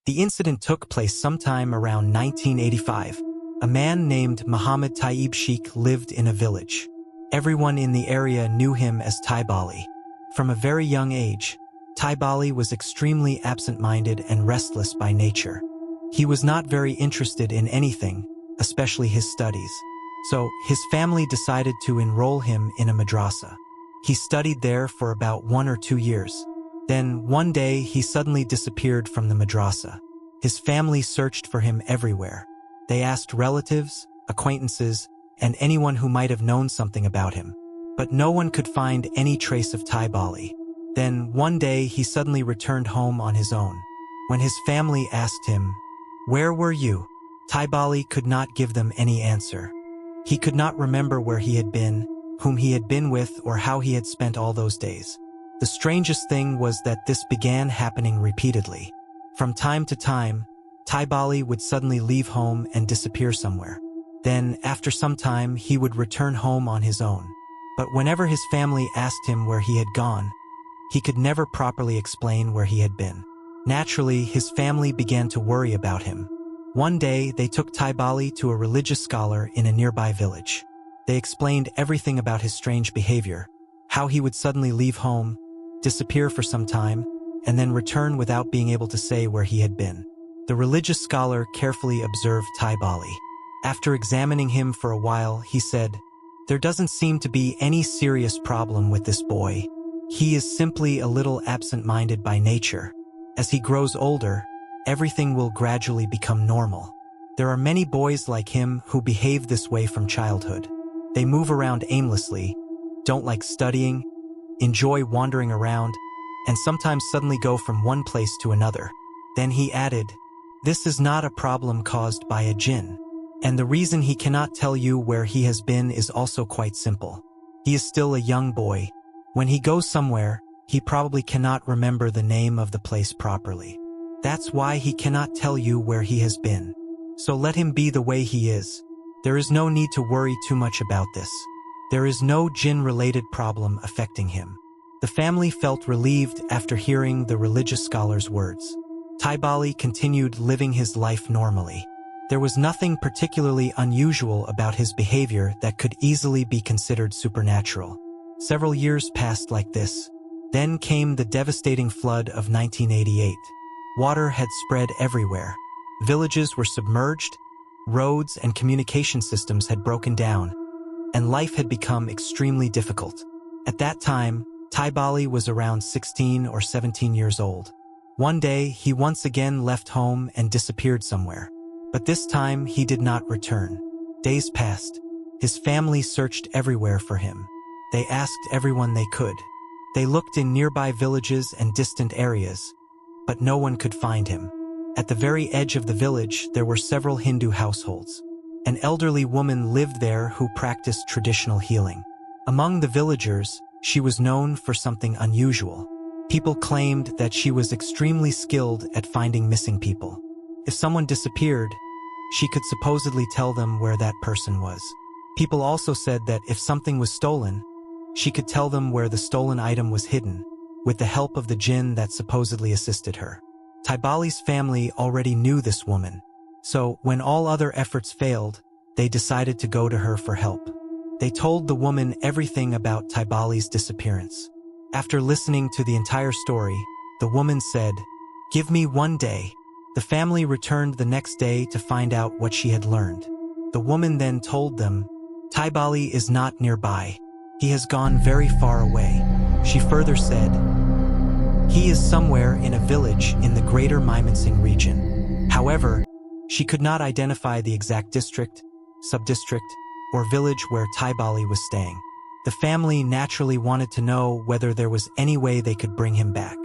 The incident took place sometime around 1985. A man named Muhammad Taib Sheikh lived in a village. Everyone in the area knew him as Taibali. From a very young age, Taibali was extremely absent-minded and restless by nature. He was not very interested in anything, especially his studies. So, his family decided to enroll him in a madrasa. He studied there for about 1 or 2 years. Then, one day, he suddenly disappeared from the madrasa. His family searched for him everywhere. They asked relatives, acquaintances, and anyone who might have known something about him. But no one could find any trace of Taibali. Then, one day, he suddenly returned home on his own. When his family asked him, "Where were you?" Taibali could not give them any answer. He could not remember where he had been, whom he had been with, or how he had spent all those days. The strangest thing was that this began happening repeatedly. From time to time, Taibali would suddenly leave home and disappear somewhere. Then, after some time, he would return home on his own. But whenever his family asked him where he had gone, he could never properly explain where he had been. Naturally, his family began to worry about him. One day, they took Taibali to a religious scholar in a nearby village. They explained everything about his strange behavior, how he would suddenly leave home, disappear for some time, and then return without being able to say where he had been. The religious scholar carefully observed Taibali. After examining him for a while, he said, "There doesn't seem to be any serious problem with this boy. He is simply a little absent-minded by nature. As he grows older, everything will gradually become normal. There are many boys like him who behave this way from childhood. They move around aimlessly, don't like studying, enjoy wandering around, and sometimes suddenly go from one place to another." Then he added, "This is not a problem caused by a Djinn. And the reason he cannot tell you where he has been is also quite simple. He is still a young boy. When he goes somewhere, he probably cannot remember the name of the place properly. That's why he cannot tell you where he has been. So let him be the way he is. There is no need to worry too much about this. There is no Djinn-related problem affecting him." The family felt relieved after hearing the religious scholar's words. Taibali continued living his life normally. There was nothing particularly unusual about his behavior that could easily be considered supernatural. Several years passed like this. Then came the devastating flood of 1988. Water had spread everywhere. Villages were submerged, roads and communication systems had broken down, and life had become extremely difficult. At that time, Taibali was around 16 or 17 years old. One day, he once again left home and disappeared somewhere. But this time, he did not return. Days passed. His family searched everywhere for him. They asked everyone they could. They looked in nearby villages and distant areas, but no one could find him. At the very edge of the village, there were several Hindu households. An elderly woman lived there who practiced traditional healing. Among the villagers, she was known for something unusual. People claimed that she was extremely skilled at finding missing people. If someone disappeared, she could supposedly tell them where that person was. People also said that if something was stolen, she could tell them where the stolen item was hidden, with the help of the Djinn that supposedly assisted her. Taibali's family already knew this woman, so when all other efforts failed, they decided to go to her for help. They told the woman everything about Taibali's disappearance. After listening to the entire story, the woman said, "Give me 1 day." The family returned the next day to find out what she had learned. The woman then told them, "Taibali is not nearby. He has gone very far away." She further said, "He is somewhere in a village in the greater Mymensingh region." However, she could not identify the exact district, sub-district, or village where Taibali was staying. The family naturally wanted to know whether there was any way they could bring him back.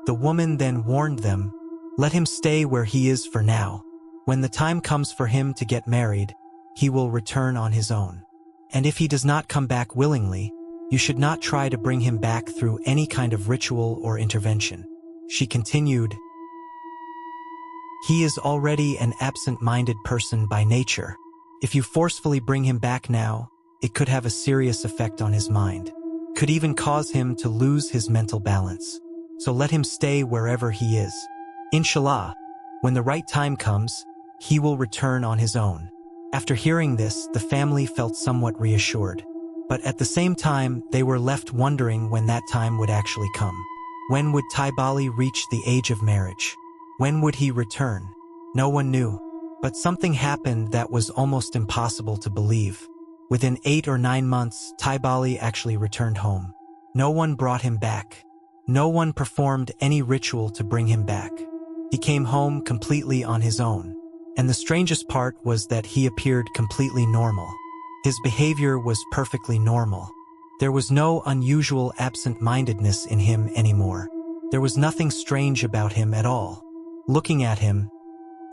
The woman then warned them, "Let him stay where he is for now. When the time comes for him to get married, he will return on his own. And if he does not come back willingly, you should not try to bring him back through any kind of ritual or intervention." She continued, "He is already an absent-minded person by nature. If you forcefully bring him back now, it could have a serious effect on his mind, could even cause him to lose his mental balance. So let him stay wherever he is. Inshallah, When the right time comes, he will return on his own. After hearing this, the family felt somewhat reassured. But at the same time, they were left wondering when that time would actually come. When would Taibali reach the age of marriage? When would he return? No one knew. But something happened that was almost impossible to believe. Within 8 or 9 months, Taibali actually returned home. No one brought him back. No one performed any ritual to bring him back. He came home completely on his own. And the strangest part was that he appeared completely normal. His behavior was perfectly normal. There was no unusual absent-mindedness in him anymore. There was nothing strange about him at all. Looking at him,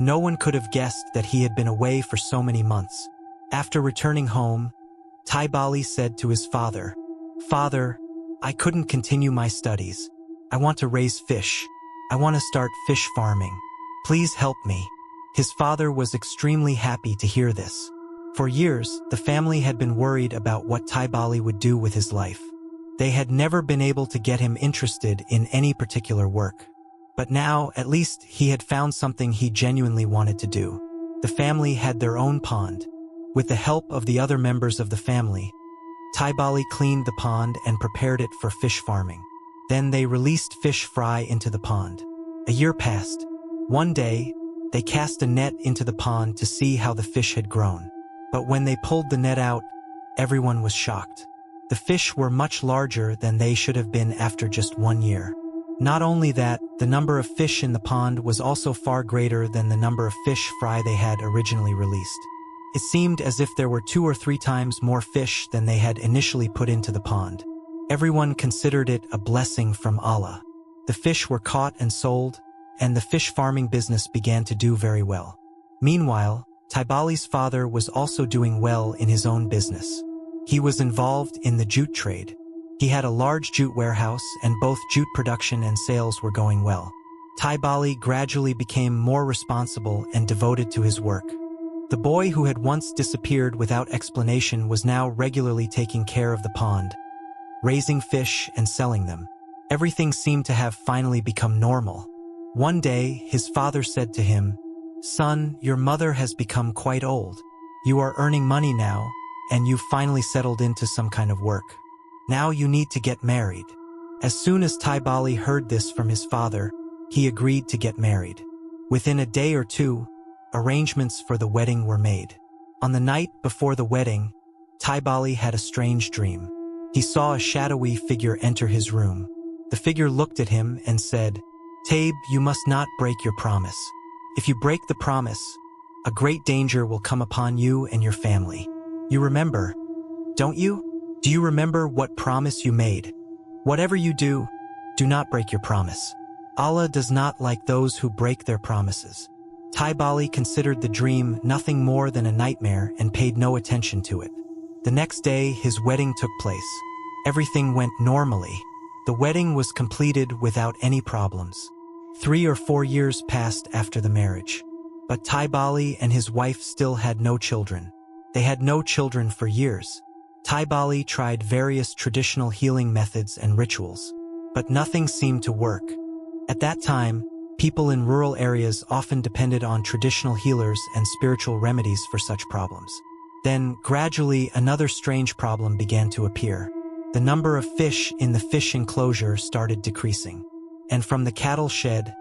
no one could have guessed that he had been away for so many months. After returning home, Taibali said to his father, "Father, I couldn't continue my studies. I want to raise fish. I want to start fish farming. Please help me." His father was extremely happy to hear this. For years, the family had been worried about what Taibali would do with his life. They had never been able to get him interested in any particular work. But now, at least, he had found something he genuinely wanted to do. The family had their own pond. With the help of the other members of the family, Taibali cleaned the pond and prepared it for fish farming. Then they released fish fry into the pond. A year passed. One day, they cast a net into the pond to see how the fish had grown. But when they pulled the net out, everyone was shocked. The fish were much larger than they should have been after just 1 year. Not only that, the number of fish in the pond was also far greater than the number of fish fry they had originally released. It seemed as if there were 2 or 3 times more fish than they had initially put into the pond. Everyone considered it a blessing from Allah. The fish were caught and sold, and the fish farming business began to do very well. Meanwhile, Taibali's father was also doing well in his own business. He was involved in the jute trade. He had a large jute warehouse, and both jute production and sales were going well. Taibali gradually became more responsible and devoted to his work. The boy who had once disappeared without explanation was now regularly taking care of the pond, raising fish and selling them. Everything seemed to have finally become normal. One day, his father said to him, "Son, your mother has become quite old. You are earning money now, and you've finally settled into some kind of work. Now you need to get married." As soon as Taibali heard this from his father, he agreed to get married. Within a day or two, arrangements for the wedding were made. On the night before the wedding, Taibali had a strange dream. He saw a shadowy figure enter his room. The figure looked at him and said, "Taib, you must not break your promise. If you break the promise, a great danger will come upon you and your family. You remember, don't you? Do you remember what promise you made? Whatever you do not break your promise. Allah does not like those who break their promises." Taibali considered the dream nothing more than a nightmare and paid no attention to it. The next day, his wedding took place. Everything went normally. The wedding was completed without any problems. 3 or 4 years passed after the marriage. But Taibali and his wife still had no children. They had no children for years. Taibali tried various traditional healing methods and rituals, but nothing seemed to work. At that time, people in rural areas often depended on traditional healers and spiritual remedies for such problems. Then, gradually, another strange problem began to appear. The number of fish in the fish enclosure started decreasing. And from the cattle shed,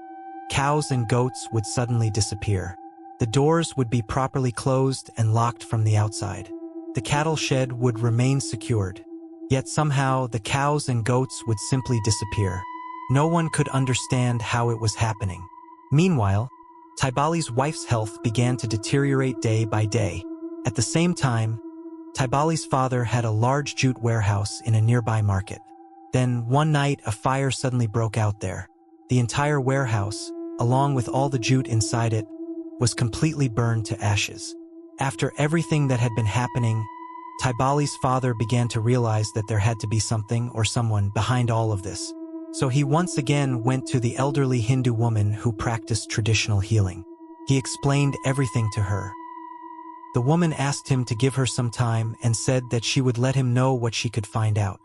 cows and goats would suddenly disappear. The doors would be properly closed and locked from the outside. The cattle shed would remain secured. Yet somehow, the cows and goats would simply disappear. No one could understand how it was happening. Meanwhile, Taibali's wife's health began to deteriorate day by day. At the same time, Taibali's father had a large jute warehouse in a nearby market. Then, one night, a fire suddenly broke out there. The entire warehouse, along with all the jute inside it, was completely burned to ashes. After everything that had been happening, Taibali's father began to realize that there had to be something or someone behind all of this. So he once again went to the elderly Hindu woman who practiced traditional healing. He explained everything to her. The woman asked him to give her some time and said that she would let him know what she could find out.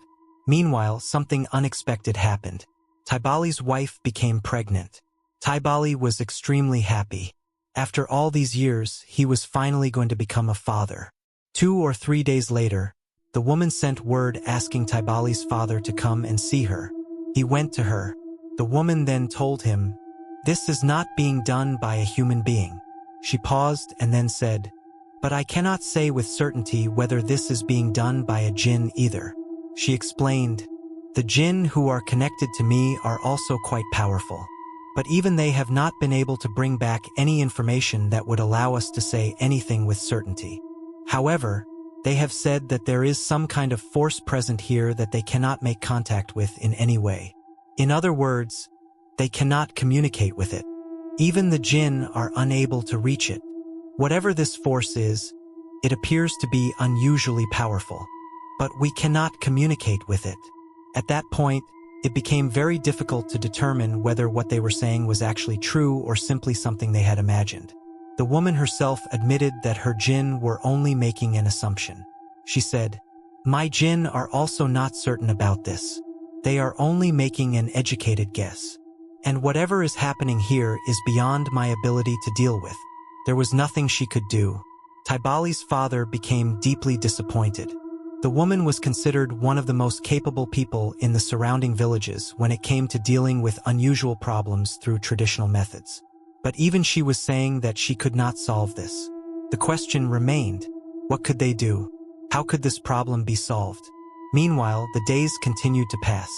Meanwhile, something unexpected happened. Taibali's wife became pregnant. Taibali was extremely happy. After all these years, he was finally going to become a father. 2 or 3 days later, the woman sent word asking Taibali's father to come and see her. He went to her. The woman then told him, "This is not being done by a human being." She paused and then said, "But I cannot say with certainty whether this is being done by a Djinn either." She explained, "The Djinn who are connected to me are also quite powerful. But even they have not been able to bring back any information that would allow us to say anything with certainty. However, they have said that there is some kind of force present here that they cannot make contact with in any way. In other words, they cannot communicate with it. Even the Djinn are unable to reach it. Whatever this force is, it appears to be unusually powerful. But we cannot communicate with it." At that point, it became very difficult to determine whether what they were saying was actually true or simply something they had imagined. The woman herself admitted that her Djinn were only making an assumption. She said, "My Djinn are also not certain about this. They are only making an educated guess. And whatever is happening here is beyond my ability to deal with." There was nothing she could do. Taibali's father became deeply disappointed. The woman was considered one of the most capable people in the surrounding villages when it came to dealing with unusual problems through traditional methods. But even she was saying that she could not solve this. The question remained, what could they do? How could this problem be solved? Meanwhile, the days continued to pass,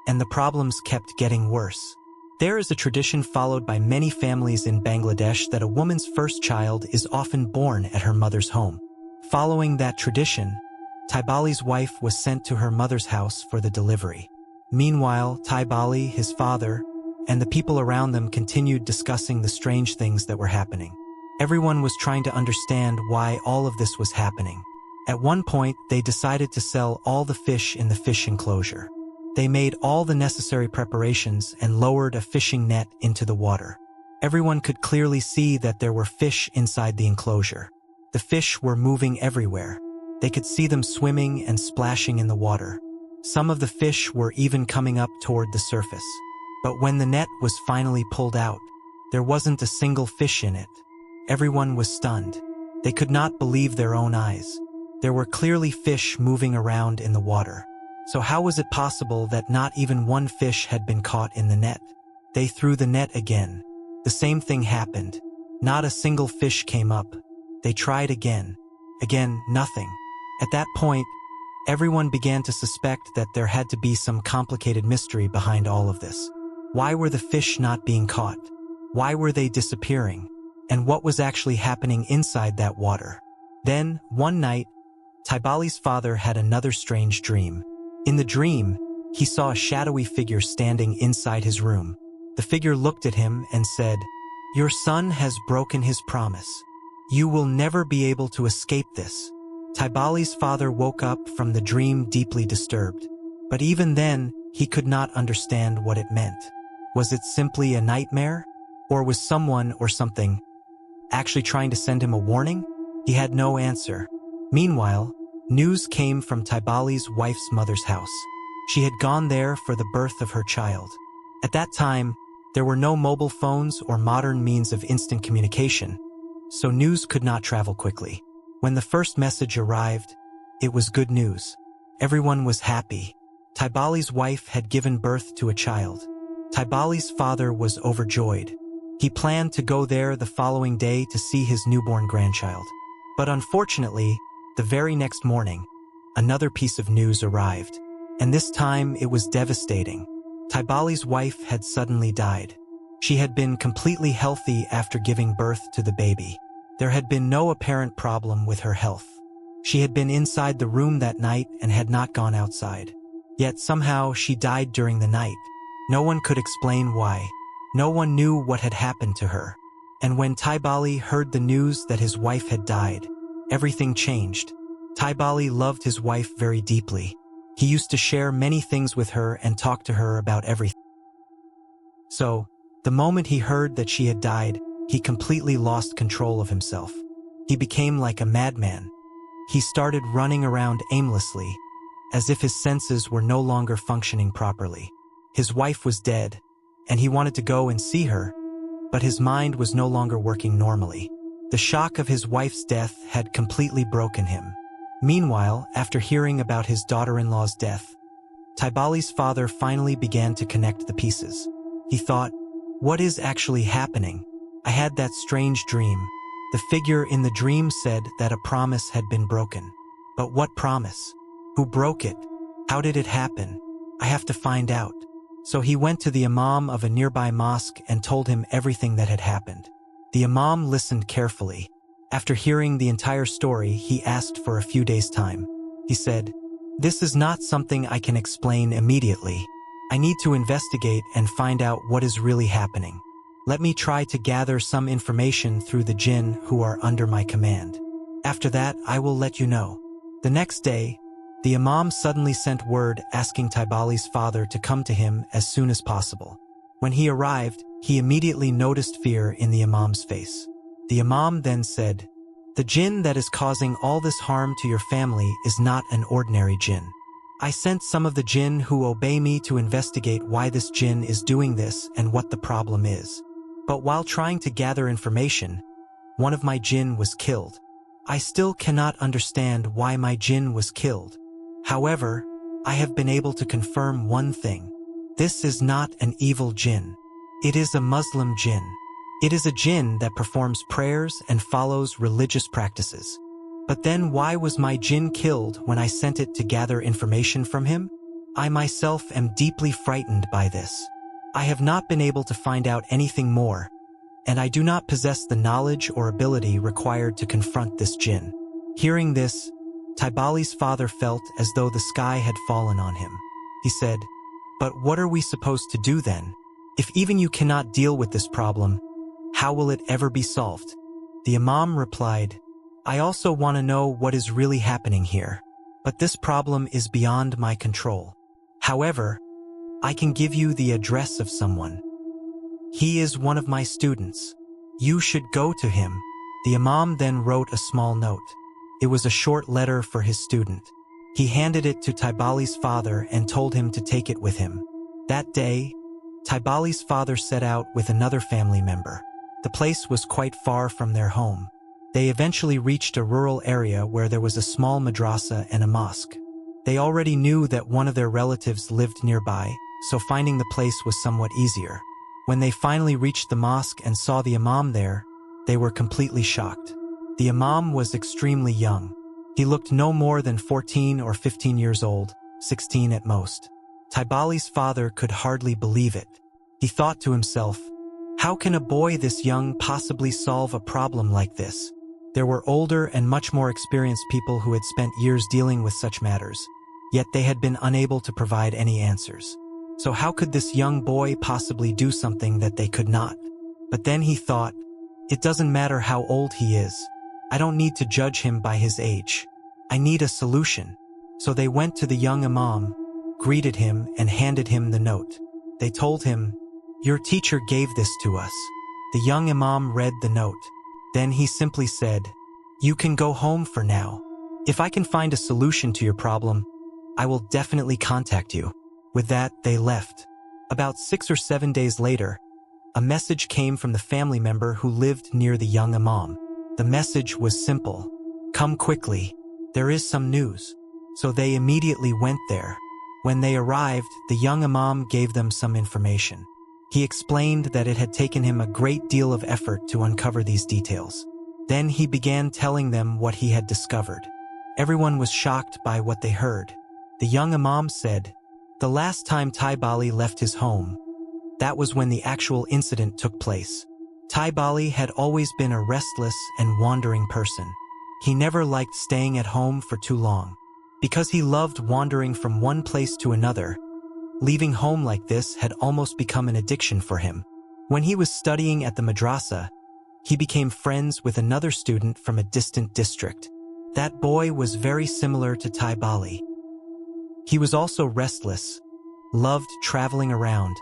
and the problems kept getting worse. There is a tradition followed by many families in Bangladesh that a woman's first child is often born at her mother's home. Following that tradition, Taibali's wife was sent to her mother's house for the delivery. Meanwhile, Taibali, his father, and the people around them continued discussing the strange things that were happening. Everyone was trying to understand why all of this was happening. At one point, they decided to sell all the fish in the fish enclosure. They made all the necessary preparations and lowered a fishing net into the water. Everyone could clearly see that there were fish inside the enclosure. The fish were moving everywhere. They could see them swimming and splashing in the water. Some of the fish were even coming up toward the surface. But when the net was finally pulled out, there wasn't a single fish in it. Everyone was stunned. They could not believe their own eyes. There were clearly fish moving around in the water. So how was it possible that not even one fish had been caught in the net? They threw the net again. The same thing happened. Not a single fish came up. They tried again. Again, nothing. At that point, everyone began to suspect that there had to be some complicated mystery behind all of this. Why were the fish not being caught? Why were they disappearing? And what was actually happening inside that water? Then, one night, Taibali's father had another strange dream. In the dream, he saw a shadowy figure standing inside his room. The figure looked at him and said, "Your son has broken his promise. You will never be able to escape this." Taibali's father woke up from the dream deeply disturbed. But even then, he could not understand what it meant. Was it simply a nightmare? Or was someone or something actually trying to send him a warning? He had no answer. Meanwhile, news came from Taibali's wife's mother's house. She had gone there for the birth of her child. At that time, there were no mobile phones or modern means of instant communication, so news could not travel quickly. When the first message arrived, it was good news. Everyone was happy. Taibali's wife had given birth to a child. Taibali's father was overjoyed. He planned to go there the following day to see his newborn grandchild. But unfortunately, the very next morning, another piece of news arrived. And this time it was devastating. Taibali's wife had suddenly died. She had been completely healthy after giving birth to the baby. There had been no apparent problem with her health. She had been inside the room that night and had not gone outside. Yet somehow she died during the night. No one could explain why. No one knew what had happened to her. And when Taibali heard the news that his wife had died, everything changed. Taibali loved his wife very deeply. He used to share many things with her and talk to her about everything. So, the moment he heard that she had died, he completely lost control of himself. He became like a madman. He started running around aimlessly, as if his senses were no longer functioning properly. His wife was dead, and he wanted to go and see her, but his mind was no longer working normally. The shock of his wife's death had completely broken him. Meanwhile, after hearing about his daughter-in-law's death, Taibali's father finally began to connect the pieces. He thought, what is actually happening? I had that strange dream. The figure in the dream said that a promise had been broken. But what promise? Who broke it? How did it happen? I have to find out. So he went to the imam of a nearby mosque and told him everything that had happened. The imam listened carefully. After hearing the entire story, he asked for a few days' time. He said, "This is not something I can explain immediately. I need to investigate and find out what is really happening. Let me try to gather some information through the Djinn who are under my command. After that, I will let you know." The next day, the imam suddenly sent word asking Taibali's father to come to him as soon as possible. When he arrived, he immediately noticed fear in the imam's face. The imam then said, "The Djinn that is causing all this harm to your family is not an ordinary Djinn. I sent some of the Djinn who obey me to investigate why this Djinn is doing this and what the problem is. But while trying to gather information, one of my Djinn was killed. I still cannot understand why my Djinn was killed. However, I have been able to confirm one thing. This is not an evil Djinn. It is a Muslim Djinn. It is a Djinn that performs prayers and follows religious practices. But then why was my Djinn killed when I sent it to gather information from him? I myself am deeply frightened by this. I have not been able to find out anything more, and I do not possess the knowledge or ability required to confront this Djinn." Hearing this, Taibali's father felt as though the sky had fallen on him. He said, "But what are we supposed to do then? If even you cannot deal with this problem, how will it ever be solved?" The imam replied, "I also want to know what is really happening here, but this problem is beyond my control. However, I can give you the address of someone. He is one of my students. You should go to him." The imam then wrote a small note. It was a short letter for his student. He handed it to Taibali's father and told him to take it with him. That day, Taibali's father set out with another family member. The place was quite far from their home. They eventually reached a rural area where there was a small madrasa and a mosque. They already knew that one of their relatives lived nearby, so finding the place was somewhat easier. When they finally reached the mosque and saw the imam there, they were completely shocked. The imam was extremely young. He looked no more than 14 or 15 years old, 16 at most. Taibali's father could hardly believe it. He thought to himself, how can a boy this young possibly solve a problem like this? There were older and much more experienced people who had spent years dealing with such matters, yet they had been unable to provide any answers. So how could this young boy possibly do something that they could not? But then he thought, it doesn't matter how old he is. I don't need to judge him by his age. I need a solution. So they went to the young imam, greeted him, and handed him the note. They told him, "Your teacher gave this to us." The young imam read the note. Then he simply said, "You can go home for now. If I can find a solution to your problem, I will definitely contact you." With that, they left. About 6 or 7 days later, a message came from the family member who lived near the young imam. The message was simple: "Come quickly. There is some news." So they immediately went there. When they arrived, the young imam gave them some information. He explained that it had taken him a great deal of effort to uncover these details. Then he began telling them what he had discovered. Everyone was shocked by what they heard. The young imam said, "The last time Taibali left his home, that was when the actual incident took place. Taibali had always been a restless and wandering person. He never liked staying at home for too long. Because he loved wandering from one place to another, leaving home like this had almost become an addiction for him. When he was studying at the madrasa, he became friends with another student from a distant district. That boy was very similar to Taibali. He was also restless, loved traveling around,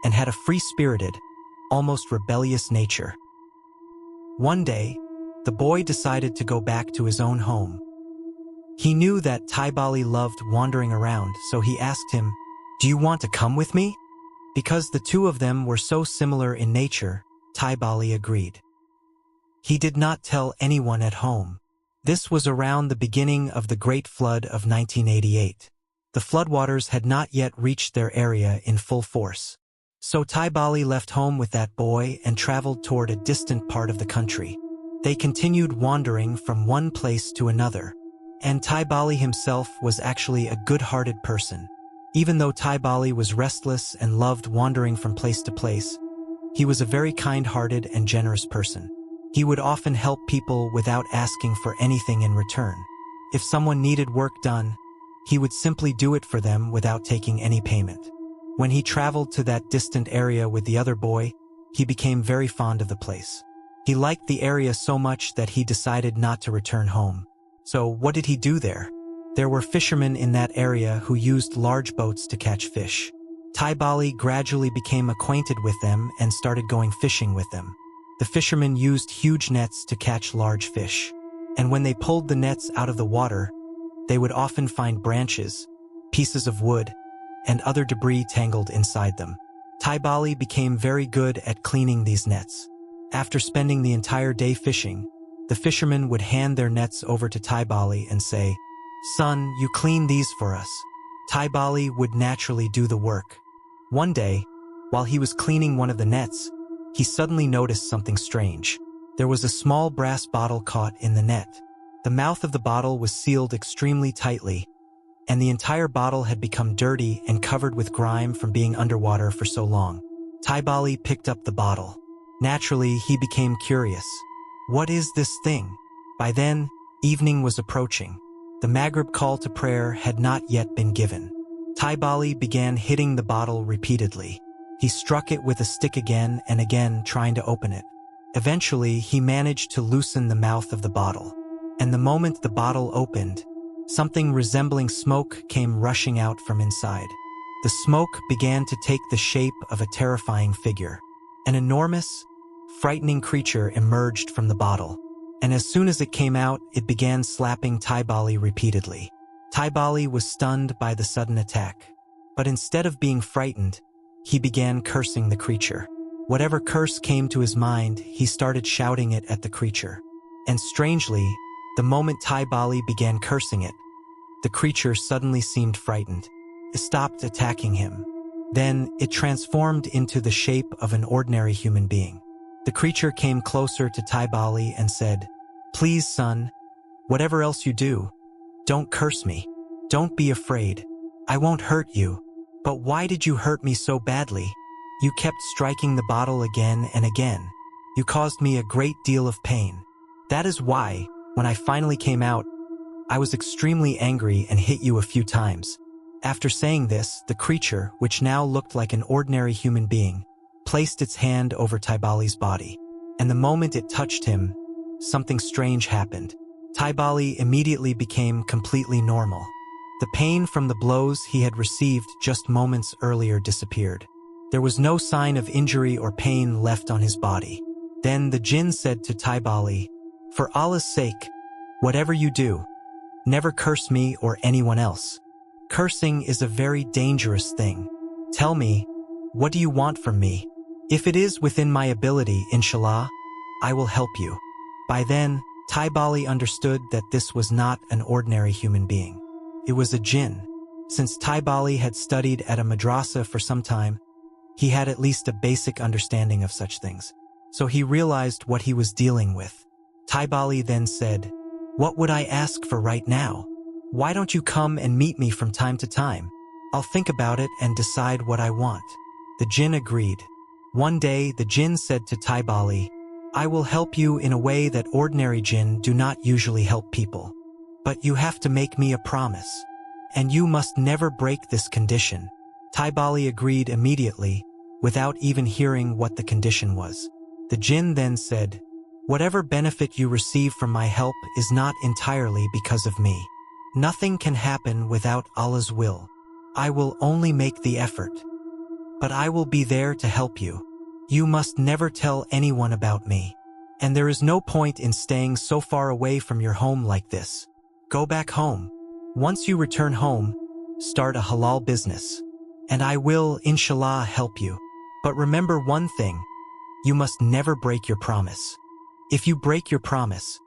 and had a free-spirited, almost rebellious nature. One day, the boy decided to go back to his own home. He knew that Taibali loved wandering around, so he asked him, "Do you want to come with me?" Because the two of them were so similar in nature, Taibali agreed. He did not tell anyone at home. This was around the beginning of the Great Flood of 1988. The floodwaters had not yet reached their area in full force. So Taibali left home with that boy and traveled toward a distant part of the country. They continued wandering from one place to another. And Taibali himself was actually a good-hearted person. Even though Taibali was restless and loved wandering from place to place, he was a very kind-hearted and generous person. He would often help people without asking for anything in return. If someone needed work done, he would simply do it for them without taking any payment. When he traveled to that distant area with the other boy, he became very fond of the place. He liked the area so much that he decided not to return home. So what did he do there? There were fishermen in that area who used large boats to catch fish. Taibali gradually became acquainted with them and started going fishing with them. The fishermen used huge nets to catch large fish. And when they pulled the nets out of the water, they would often find branches, pieces of wood, and other debris tangled inside them. Taibali became very good at cleaning these nets. After spending the entire day fishing, the fishermen would hand their nets over to Taibali and say, "Son, you clean these for us." Taibali would naturally do the work. One day, while he was cleaning one of the nets, he suddenly noticed something strange. There was a small brass bottle caught in the net. The mouth of the bottle was sealed extremely tightly, and the entire bottle had become dirty and covered with grime from being underwater for so long. Taibali picked up the bottle. Naturally, he became curious. What is this thing? By then, evening was approaching. The Maghrib call to prayer had not yet been given. Taibali began hitting the bottle repeatedly. He struck it with a stick again and again, trying to open it. Eventually, he managed to loosen the mouth of the bottle. And the moment the bottle opened, something resembling smoke came rushing out from inside. The smoke began to take the shape of a terrifying figure. An enormous, frightening creature emerged from the bottle. And as soon as it came out, it began slapping Taibali repeatedly. Taibali was stunned by the sudden attack. But instead of being frightened, he began cursing the creature. Whatever curse came to his mind, he started shouting it at the creature. And strangely, the moment Taibali began cursing it, the creature suddenly seemed frightened. It stopped attacking him. Then, it transformed into the shape of an ordinary human being. The creature came closer to Taibali and said, "Please, son, whatever else you do, don't curse me. Don't be afraid. I won't hurt you. But why did you hurt me so badly? You kept striking the bottle again and again. You caused me a great deal of pain. That is why, when I finally came out, I was extremely angry and hit you a few times." After saying this, the creature, which now looked like an ordinary human being, placed its hand over Taibali's body. And the moment it touched him, something strange happened. Taibali immediately became completely normal. The pain from the blows he had received just moments earlier disappeared. There was no sign of injury or pain left on his body. Then the Djinn said to Taibali, "For Allah's sake, whatever you do, never curse me or anyone else. Cursing is a very dangerous thing. Tell me, what do you want from me? If it is within my ability, inshallah, I will help you." By then, Taibali understood that this was not an ordinary human being. It was a Djinn. Since Taibali had studied at a madrasa for some time, he had at least a basic understanding of such things. So he realized what he was dealing with. Taibali then said, "What would I ask for right now? Why don't you come and meet me from time to time? I'll think about it and decide what I want." The Djinn agreed. One day, the Djinn said to Taibali, "I will help you in a way that ordinary Djinn do not usually help people. But you have to make me a promise. And you must never break this condition." Taibali agreed immediately, without even hearing what the condition was. The Djinn then said, "Whatever benefit you receive from my help is not entirely because of me. Nothing can happen without Allah's will. I will only make the effort. But I will be there to help you. You must never tell anyone about me. And there is no point in staying so far away from your home like this. Go back home. Once you return home, start a halal business. And I will, inshallah, help you. But remember one thing. You must never break your promise. If you break your promise,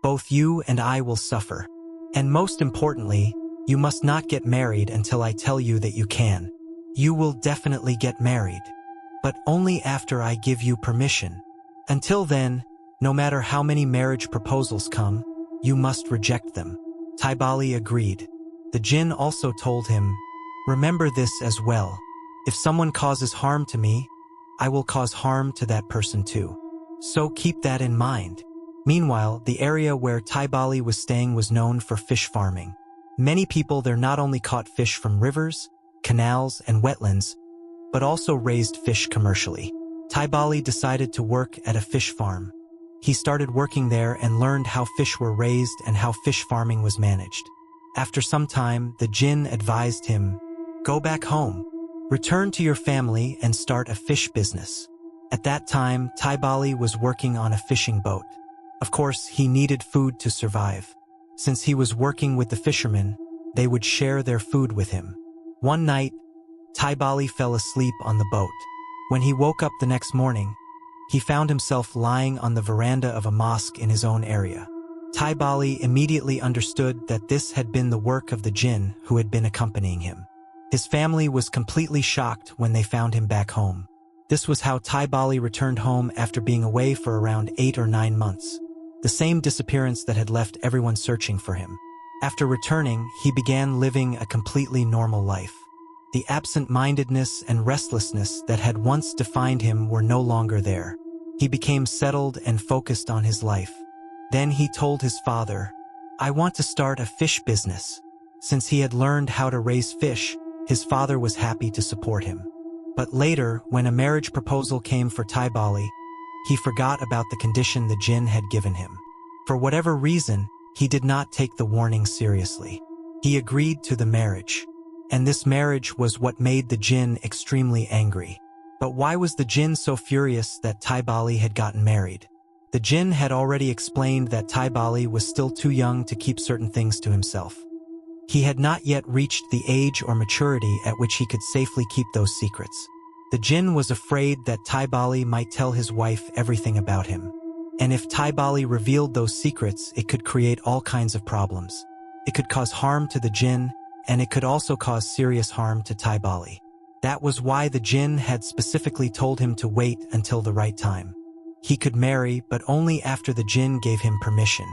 both you and I will suffer. And most importantly, you must not get married until I tell you that you can. You will definitely get married, but only after I give you permission. Until then, no matter how many marriage proposals come, you must reject them. Taibali agreed. The Djinn also told him, "Remember this as well. If someone causes harm to me, I will cause harm to that person too. So keep that in mind." Meanwhile, the area where Taibali was staying was known for fish farming. Many people there not only caught fish from rivers, canals, and wetlands, but also raised fish commercially. Taibali decided to work at a fish farm. He started working there and learned how fish were raised and how fish farming was managed. After some time, the Djinn advised him, "Go back home. Return to your family and start a fish business." At that time, Taibali was working on a fishing boat. Of course, he needed food to survive. Since he was working with the fishermen, they would share their food with him. One night, Taibali fell asleep on the boat. When he woke up the next morning, he found himself lying on the veranda of a mosque in his own area. Taibali immediately understood that this had been the work of the Djinn who had been accompanying him. His family was completely shocked when they found him back home. This was how Taibali returned home after being away for around 8 or 9 months. The same disappearance that had left everyone searching for him. After returning, he began living a completely normal life. The absent-mindedness and restlessness that had once defined him were no longer there. He became settled and focused on his life. Then he told his father, "I want to start a fish business." Since he had learned how to raise fish, his father was happy to support him. But later, when a marriage proposal came for Taibali, he forgot about the condition the Djinn had given him. For whatever reason, he did not take the warning seriously. He agreed to the marriage. And this marriage was what made the Djinn extremely angry. But why was the Djinn so furious that Taibali had gotten married? The Djinn had already explained that Taibali was still too young to keep certain things to himself. He had not yet reached the age or maturity at which he could safely keep those secrets. The Djinn was afraid that Taibali might tell his wife everything about him. And if Taibali revealed those secrets, it could create all kinds of problems. It could cause harm to the Djinn, and it could also cause serious harm to Taibali. That was why the Djinn had specifically told him to wait until the right time. He could marry, but only after the Djinn gave him permission.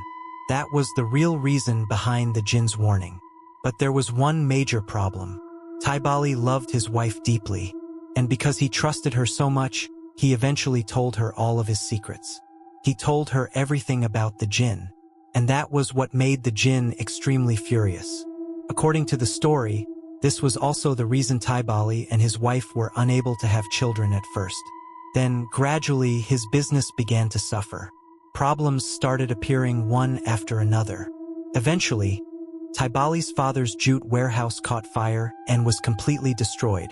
That was the real reason behind the Djinn's warning. But there was one major problem. Taibali loved his wife deeply, and because he trusted her so much, he eventually told her all of his secrets. He told her everything about the Djinn, and that was what made the Djinn extremely furious. According to the story, this was also the reason Taibali and his wife were unable to have children at first. Then, gradually, his business began to suffer. Problems started appearing one after another. Eventually, Taibali's father's jute warehouse caught fire and was completely destroyed.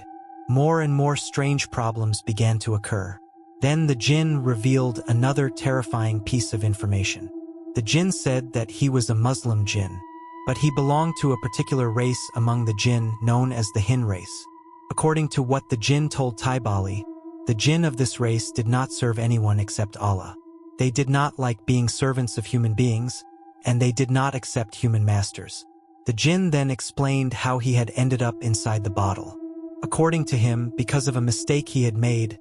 More and more strange problems began to occur. Then the Djinn revealed another terrifying piece of information. The Djinn said that he was a Muslim Djinn, but he belonged to a particular race among the Djinn known as the Hin race. According to what the Djinn told Taibali, the Djinn of this race did not serve anyone except Allah. They did not like being servants of human beings, and they did not accept human masters. The Djinn then explained how he had ended up inside the bottle. According to him, because of a mistake he had made,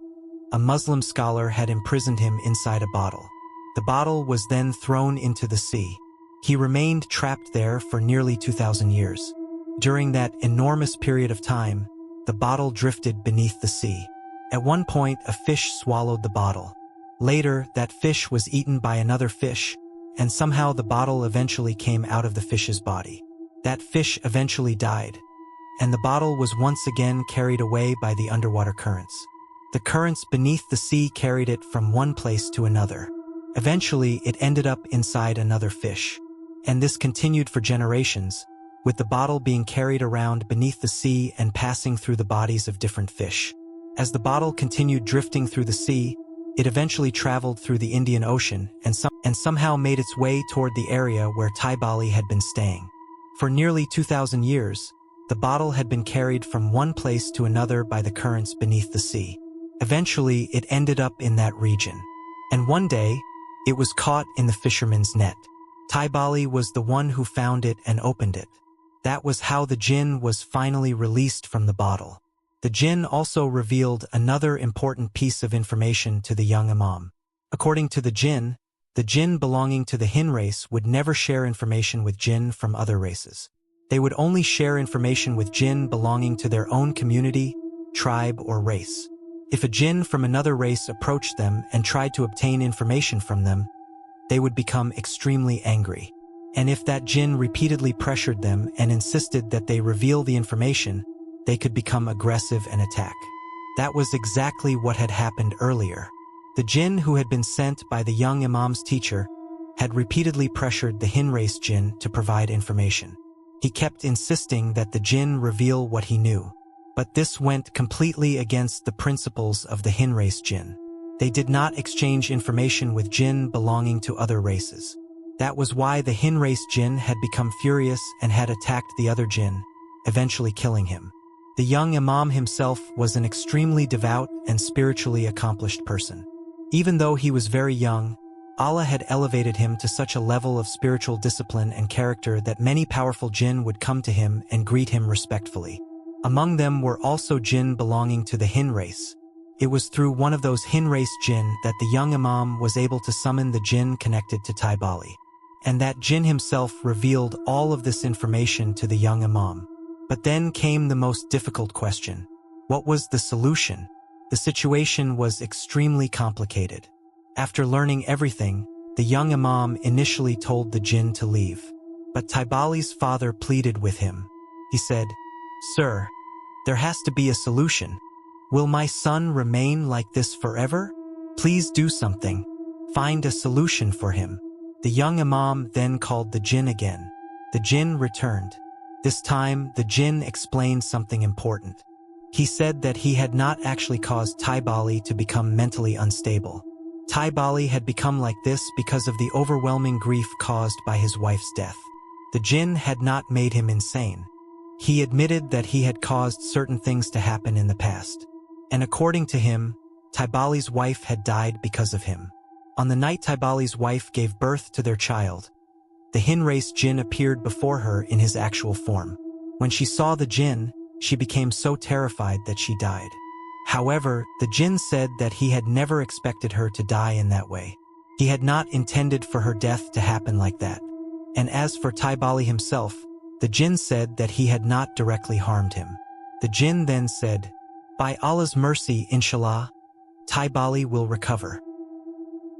a Muslim scholar had imprisoned him inside a bottle. The bottle was then thrown into the sea. He remained trapped there for nearly 2,000 years. During that enormous period of time, the bottle drifted beneath the sea. At one point, a fish swallowed the bottle. Later, that fish was eaten by another fish, and somehow the bottle eventually came out of the fish's body. That fish eventually died, and the bottle was once again carried away by the underwater currents. The currents beneath the sea carried it from one place to another. Eventually, it ended up inside another fish. And this continued for generations, with the bottle being carried around beneath the sea and passing through the bodies of different fish. As the bottle continued drifting through the sea, it eventually traveled through the Indian Ocean and somehow made its way toward the area where Taibali had been staying. For nearly 2,000 years, the bottle had been carried from one place to another by the currents beneath the sea. Eventually, it ended up in that region. And one day, it was caught in the fisherman's net. Taibali was the one who found it and opened it. That was how the Djinn was finally released from the bottle. The Djinn also revealed another important piece of information to the young Imam. According to the Djinn belonging to the Djinn race would never share information with Djinn from other races. They would only share information with Djinn belonging to their own community, tribe, or race. If a Djinn from another race approached them and tried to obtain information from them, they would become extremely angry. And if that Djinn repeatedly pressured them and insisted that they reveal the information, they could become aggressive and attack. That was exactly what had happened earlier. The Djinn who had been sent by the young Imam's teacher had repeatedly pressured the Djinn race Djinn to provide information. He kept insisting that the Djinn reveal what he knew. But this went completely against the principles of the Djinn race Djinn. They did not exchange information with Djinn belonging to other races. That was why the Djinn race Djinn had become furious and had attacked the other Djinn, eventually killing him. The young Imam himself was an extremely devout and spiritually accomplished person. Even though he was very young, Allah had elevated him to such a level of spiritual discipline and character that many powerful Djinn would come to him and greet him respectfully. Among them were also Djinn belonging to the Djinn race. It was through one of those Djinn race Djinn that the young Imam was able to summon the Djinn connected to Taibali. And that Djinn himself revealed all of this information to the young Imam. But then came the most difficult question. What was the solution? The situation was extremely complicated. After learning everything, the young Imam initially told the Djinn to leave. But Taibali's father pleaded with him. He said, "Sir, there has to be a solution. Will my son remain like this forever? Please do something. Find a solution for him." The young Imam then called the Djinn again. The Djinn returned. This time, the Djinn explained something important. He said that he had not actually caused Taibali to become mentally unstable. Taibali had become like this because of the overwhelming grief caused by his wife's death. The Djinn had not made him insane. He admitted that he had caused certain things to happen in the past. And according to him, Taibali's wife had died because of him. On the night Taibali's wife gave birth to their child, the Djinn race Djinn appeared before her in his actual form. When she saw the Djinn, she became so terrified that she died. However, the Djinn said that he had never expected her to die in that way. He had not intended for her death to happen like that. And as for Taibali himself, the Djinn said that he had not directly harmed him. The Djinn then said, "By Allah's mercy, inshallah, Taibali will recover.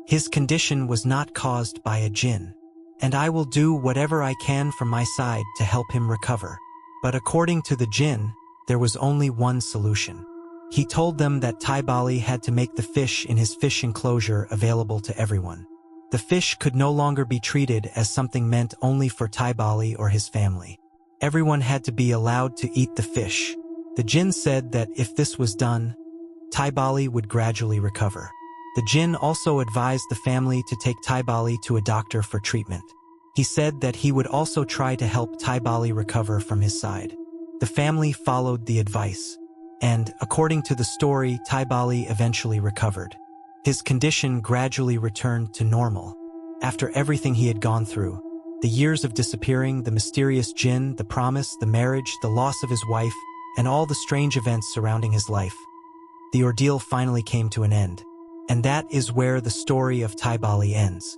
His condition was not caused by a Djinn, and I will do whatever I can from my side to help him recover." But according to the Djinn, there was only one solution. He told them that Taibali had to make the fish in his fish enclosure available to everyone. The fish could no longer be treated as something meant only for Taibali or his family. Everyone had to be allowed to eat the fish. The Djinn said that if this was done, Taibali would gradually recover. The Djinn also advised the family to take Taibali to a doctor for treatment. He said that he would also try to help Taibali recover from his side. The family followed the advice, and, according to the story, Taibali eventually recovered. His condition gradually returned to normal. After everything he had gone through, the years of disappearing, the mysterious Djinn, the promise, the marriage, the loss of his wife, and all the strange events surrounding his life, the ordeal finally came to an end. And that is where the story of Taibali ends.